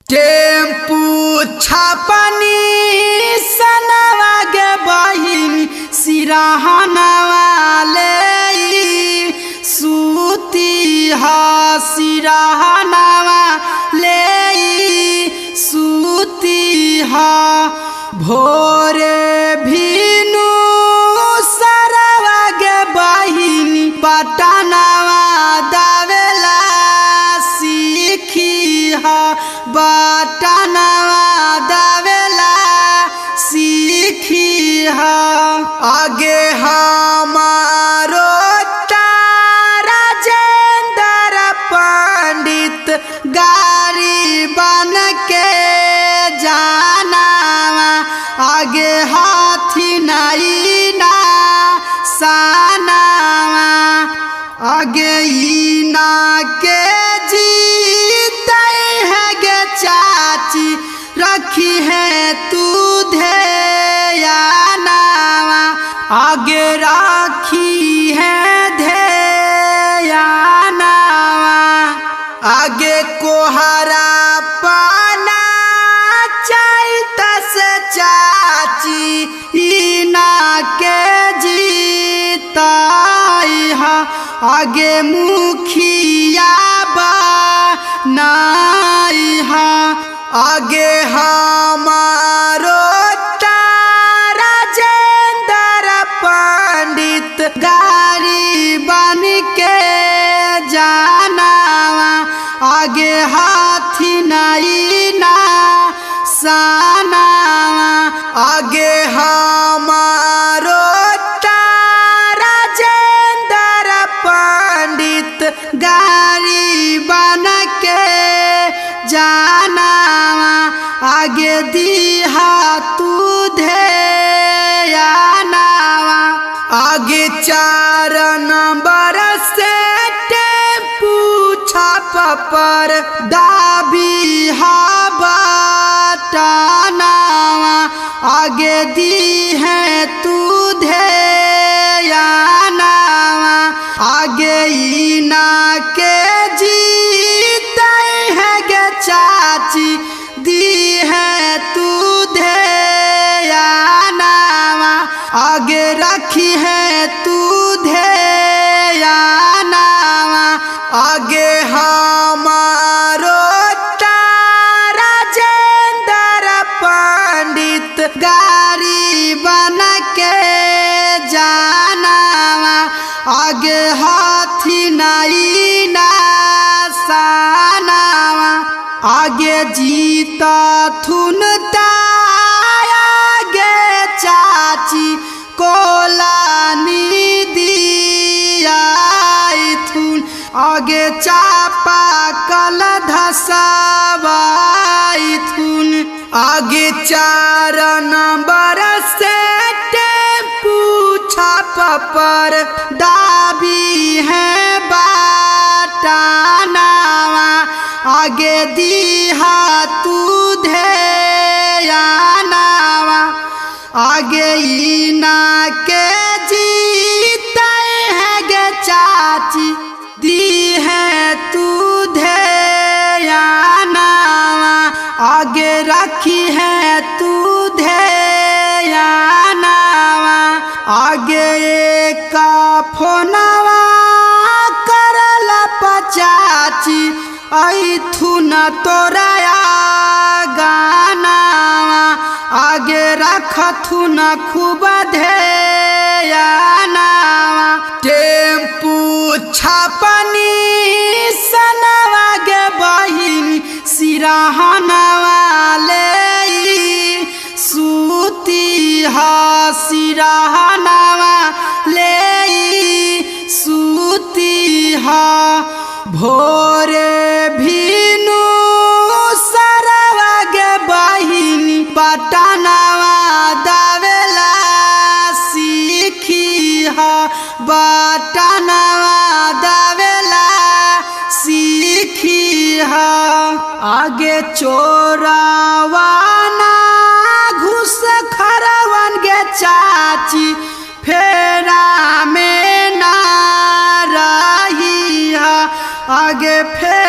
tempo छापनी सनवा गे बहिन सिरहनवा ले सूती हा सिरहनवा ले सूती हा भोरे भीनु सरवा गे बहिन पटनवा दावेला सीखी हा बटनवा दावेला सीखी हा आगे हमारो राजेंद्र पंडित गाड़ी बन के जाना आगे हाथी नहीं ना सानावा आगे इना के जीते है गे चाची रखी है तू ध्यानावा आगे राखी है ध्यानावा आगे कोहरा पाना चाहत से चाची इना के जीताई हा आगे मुखिया बनाई हा आगे हमारो राजेंद्र पंडित गाड़ी बन के जाना आगे हाथी नहीं ना सानावा आगे हमारो राजेंद्र पंडित गाड़ी बन के जाना आगे दिहा तू ध्यानावा आगे 4 नंबर से टेम्पू छाप पर दाबी हा बटनावा आगे दी है तू ध्यानावा आगे इना के जीते है गे चाची दी है तू ध्यानावा आगे रखी है तू ध्यानावा आगे हमारो राजेंद्र पंडित गाड़ी बन के जानावा आगे हाथी नहीं ना सानावा आगे जीता थुनता आगे चाची कोलानी दिया थुन आगे चापा कल धसवाई थुन आगे 4 नंबर से टेम्पू छाप पर दाबी है बटनावा आगे दिहा तू ध्यानावा आगे इना के जीते है गे चाची दी है तू ध्यानावा आगे रखी है तू ध्यानावा आगे का फोनवा करल पचाची ऐथु न तोराया गानावा आगे रखथु न खूब ध्यानावा टेम्पू छापनी सनवा गे बहिन सिरहनवा ले सूती हा सिरहनवा ले सूती हा भोरे भीनु सरवा गे बहिन पटनवा दावेला सीखी हा बटनवा दावेला सीखी हा आगे चोरावाना घुस खरवन गे चाची फेरा में ना रही हा आगे फेर